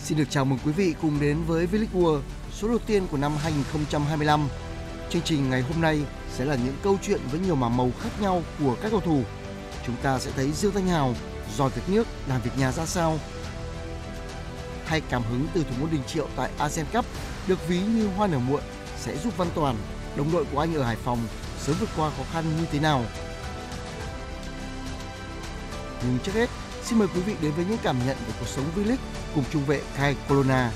Xin được chào mừng quý vị cùng đến với V-League World số đầu tiên của năm 2025. Chương trình ngày hôm nay sẽ là những câu chuyện với nhiều màu màu khác nhau của các cầu thủ. Chúng ta sẽ thấy Dương Thanh Hào giỏi việc nước, làm việc nhà ra sao. Hay cảm hứng từ thủ môn Đình Triệu tại ASEAN Cup được ví như hoa nở muộn sẽ giúp Văn Toàn, đồng đội của anh ở Hải Phòng, sớm vượt qua khó khăn như thế nào. Nhưng trước hết, xin mời quý vị đến với những cảm nhận về cuộc sống V-League cùng trung vệ Colonna.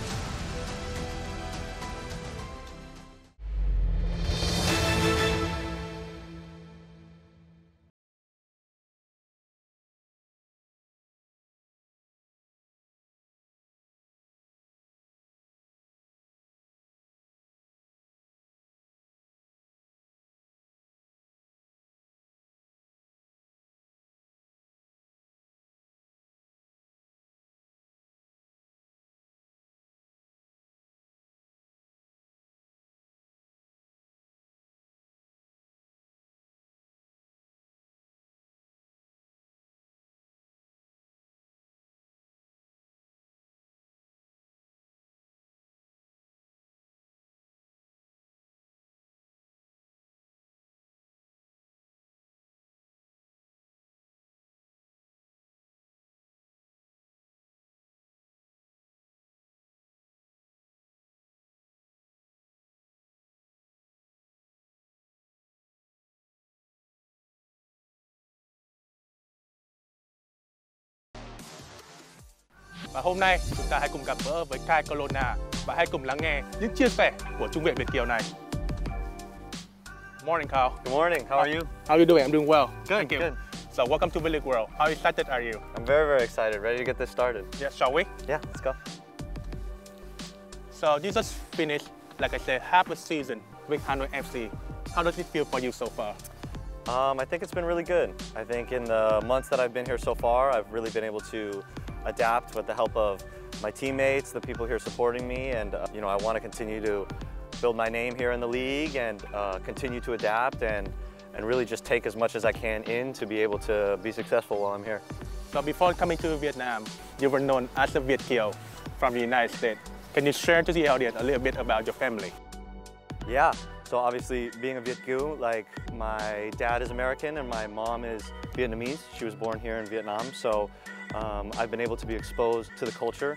Và hôm nay chúng ta hãy cùng gặp gỡ với Colonna và hãy cùng lắng nghe những chia sẻ của trung vệ Việt kiều này. Morning, Kyle. Good morning. How are you? How are you doing? I'm doing well. Good. Thank you. Good. So welcome to V-League World. How excited are you? I'm very, very excited. Ready to get this started. Yeah, shall we? Yeah, let's go. So you just finished, like I said, half a season with Hanoi FC. How does it feel for you so far? I think it's been really good. I think in the months that I've been here so far, I've really been able to adapt with the help of my teammates, the people here supporting me, and I want to continue to build my name here in the league and continue to adapt and really just take as much as I can in to be able to be successful while I'm here. So before coming to Vietnam, you were known as a Việt kiều from the United States. Can you share to the audience a little bit about your family? Yeah, so obviously being a Việt kiều, like my dad is American and my mom is Vietnamese. She was born here in Vietnam, so I've been able to be exposed to the culture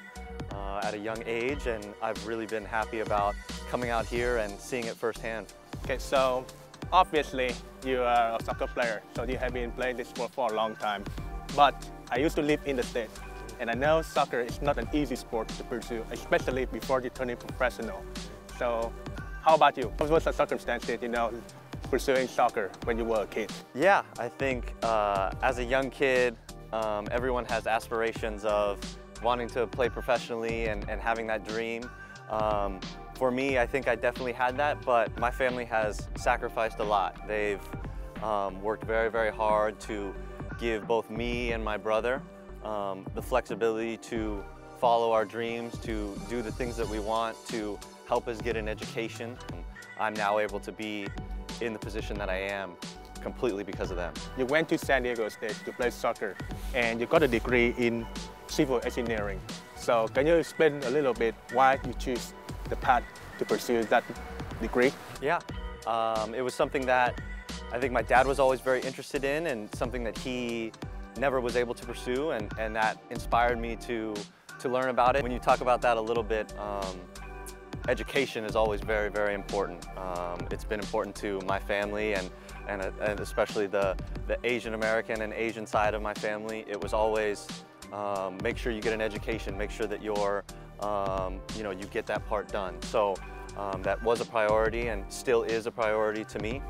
at a young age, and I've really been happy about coming out here and seeing it firsthand. Okay, so obviously you are a soccer player, so you have been playing this sport for a long time. But I used to live in the States, and I know soccer is not an easy sport to pursue, especially before you turn professional. So how about you? What was the circumstances, pursuing soccer when you were a kid? Yeah, I think as a young kid, everyone has aspirations of wanting to play professionally and having that dream. For me, I think I definitely had that, but my family has sacrificed a lot. They've worked very, very hard to give both me and my brother the flexibility to follow our dreams, to do the things that we want, to help us get an education. I'm now able to be in the position that I am completely because of them. You went to San Diego State to play soccer and you got a degree in civil engineering. So can you explain a little bit why you choose the path to pursue that degree? Yeah, it was something that I think my dad was always very interested in and something that he never was able to pursue, and that inspired me to learn about it. When you talk about that a little bit, education is always very, very important. It's been important to my family and especially the Asian American and Asian side of my family. It was always make sure you get an education, make sure that you're, you get that part done. So that was a priority and still is a priority to me.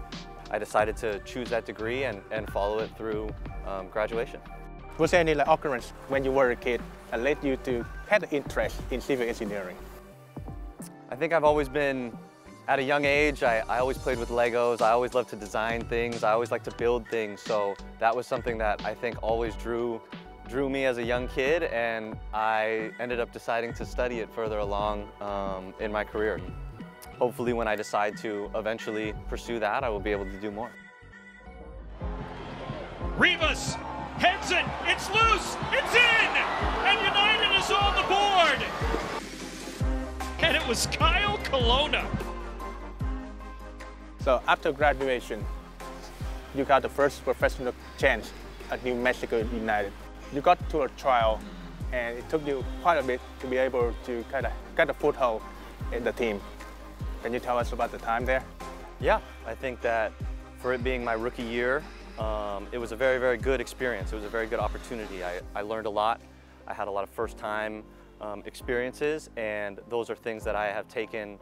I decided to choose that degree and follow it through graduation. Was there any occurrence when you were a kid that led you to have an interest in civil engineering? I think I've always been, at a young age, I always played with Legos. I always loved to design things. I always liked to build things. So that was something that I think always drew me as a young kid, and I ended up deciding to study it further along in my career. Hopefully when I decide to eventually pursue that, I will be able to do more. Rivas heads it, it's loose, it's in, and United is on the board. and it was Kyle Colonna. So after graduation, you got the first professional chance at New Mexico United. You got to a trial, and it took you quite a bit to be able to kind of get a foothold in the team. Can you tell us about the time there? Yeah, I think that for it being my rookie year, it was a very, very good experience. It was a very good opportunity. I learned a lot. I had a lot of first-time experiences, and those are things that I have taken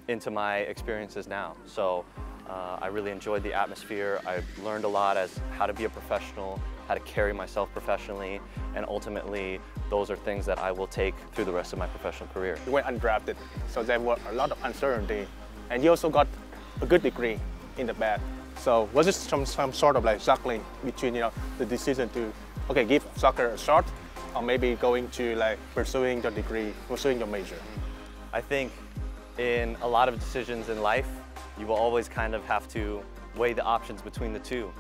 into my experiences now. So I really enjoyed the atmosphere. I learned a lot as how to be a professional, how to carry myself professionally, and ultimately those are things that I will take through the rest of my professional career. You went undrafted, so there were a lot of uncertainty, and you also got a good degree in the bag. So was it some sort of like juggling between the decision to give soccer a shot, or maybe going to like pursuing your degree, pursuing your major? I think in a lot of decisions in life, you will always kind of have to weigh the options between the two.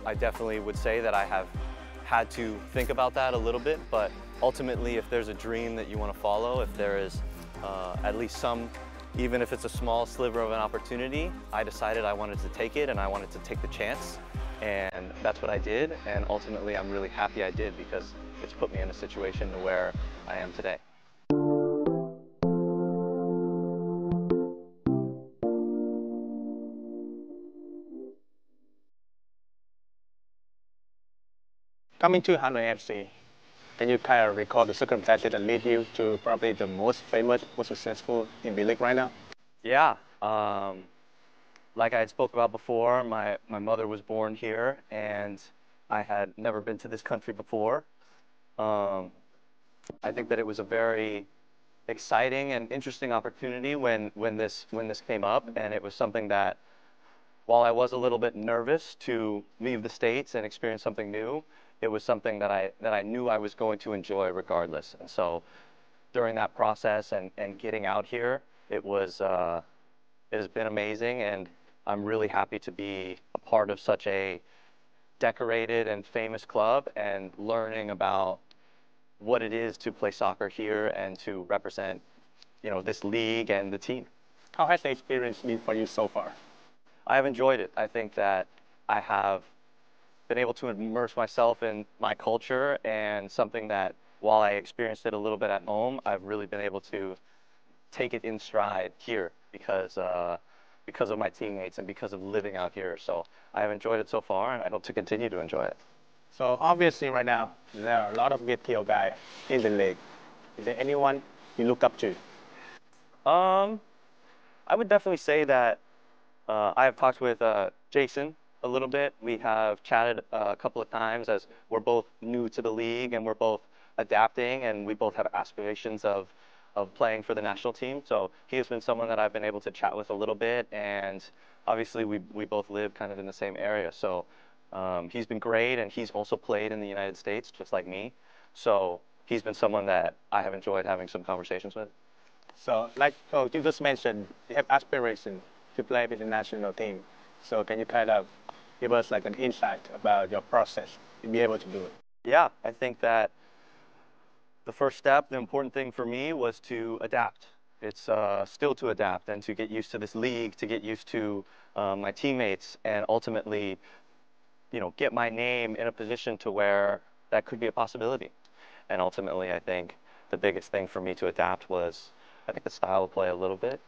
I definitely would say that I have had to think about that a little bit, but ultimately if there's a dream that you want to follow, if there is at least some, even if it's a small sliver of an opportunity, I decided I wanted to take it and I wanted to take the chance, and that's what I did, and ultimately I'm really happy I did because it's put me in a situation to where I am today. Coming to Hanoi FC, can you kind of recall the circumstances that lead you to probably the most famous, most successful in B-League right now? Yeah, like I spoke about before, my mother was born here and I had never been to this country before. I think that it was a very exciting and interesting opportunity when this came up, and it was something that, while I was a little bit nervous to leave the States and experience something new, it was something that I knew I was going to enjoy regardless. And so during that process and getting out here, it has been amazing, and I'm really happy to be a part of such a decorated and famous club and learning about what it is to play soccer here and to represent, this league and the team. How has the experience been for you so far? I have enjoyed it. I think that I have been able to immerse myself in my culture, and something that, while I experienced it a little bit at home, I've really been able to take it in stride here because of my teammates and because of living out here. So I have enjoyed it so far, and I hope to continue to enjoy it. So obviously right now, there are a lot of VTO guys in the league. Is there anyone you look up to? I would definitely say that I have talked with Jason a little bit. We have chatted a couple of times as we're both new to the league and we're both adapting, and we both have aspirations of playing for the national team. So he has been someone that I've been able to chat with a little bit, and obviously we both live kind of in the same area. So he's been great, and he's also played in the United States just like me. So he's been someone that I have enjoyed having some conversations with. So you just mentioned you have aspirations to play with the national team. So can you kind of give us like an insight about your process to be able to do it? Yeah, I think that the first step, the important thing for me, was to adapt. It's still to adapt and to get used to this league, to get used to my teammates, and ultimately, get my name in a position to where that could be a possibility. And ultimately, I think the biggest thing for me to adapt was, I think, the style of play a little bit,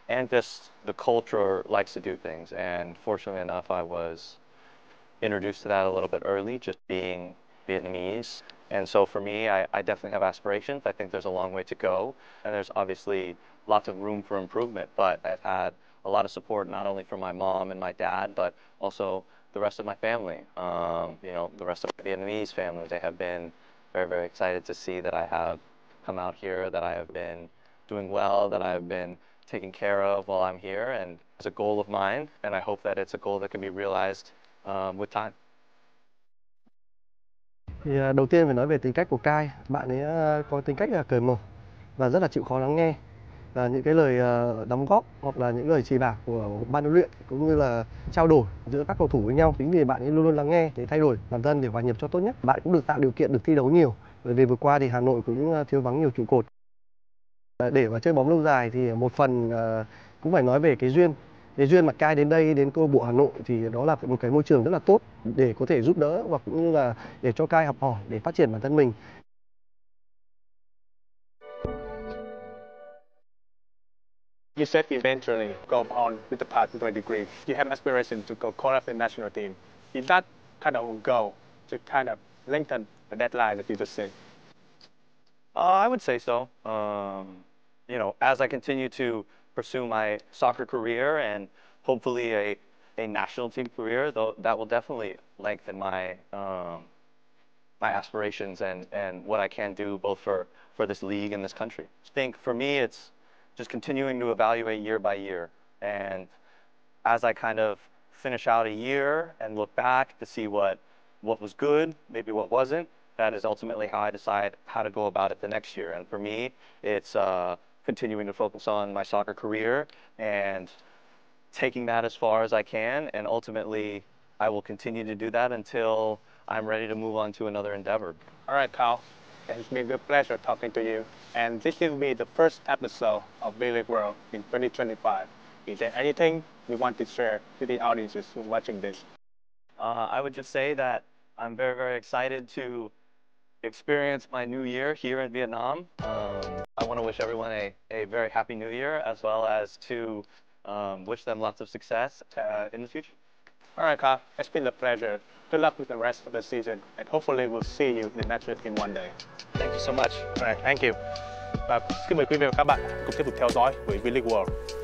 and just the culture likes to do things. And fortunately enough, I was introduced to that a little bit early, just being Vietnamese. And so for me, I definitely have aspirations. I think there's a long way to go, and there's obviously lots of room for improvement, but I've had a lot of support, not only from my mom and my dad, but also the rest of my family. The rest of my Vietnamese family, they have been very, very excited to see that I have come out here, that I have been doing well, that I have been taken care of while I'm here, and it's a goal of mine, and I hope that it's a goal that can be realized with time. Thì đầu tiên phải nói về tính cách của Cai. Bạn ấy có tính cách là cởi mở và rất là chịu khó lắng nghe. Và những cái lời đóng góp hoặc là những lời chỉ bảo của ban huấn luyện cũng như là trao đổi giữa các cầu thủ với nhau, chính vì bạn ấy luôn luôn lắng nghe để thay đổi bản thân để hòa nhập cho tốt nhất. Bạn cũng được tạo điều kiện được thi đấu nhiều, bởi vì vừa qua thì Hà Nội cũng thiếu vắng nhiều trụ cột. Để mà chơi bóng lâu dài thì một phần cũng phải nói về cái duyên. Cái duyên mà Cai đến đây, đến câu lạc bộ Hà Nội thì đó là một cái môi trường rất là tốt để có thể giúp đỡ và cũng như là để cho Cai học hỏi để phát triển bản thân mình. You said you eventually go on with the path to my degree. You have aspiration to go call up the national team. Is that kind of goal to kind of lengthen the deadline that you just said? I would say so. You know, as I continue to pursue my soccer career and hopefully a national team career, though, that will definitely lengthen my my aspirations and what I can do both for this league and this country. I think for me, it's just continuing to evaluate year by year. And as I kind of finish out a year and look back to see what was good, maybe what wasn't, that is ultimately how I decide how to go about it the next year. And for me, it's continuing to focus on my soccer career and taking that as far as I can. And ultimately, I will continue to do that until I'm ready to move on to another endeavor. All right, Kyle. It's been a good pleasure talking to you. And this will be the first episode of V-League World in 2025. Is there anything you want to share to the audiences who are watching this? I would just say that I'm very, very excited to experience my new year here in Vietnam. I want to wish everyone a very happy new year, as well as to wish them lots of success in the future. All right, Kyle. It's been a pleasure. Good luck with the rest of the season, and hopefully we'll see you in the national team one day. Thank you so much. All right, thank you. Và xin mời quý vị và các bạn cùng tiếp tục theo dõi với V-League World.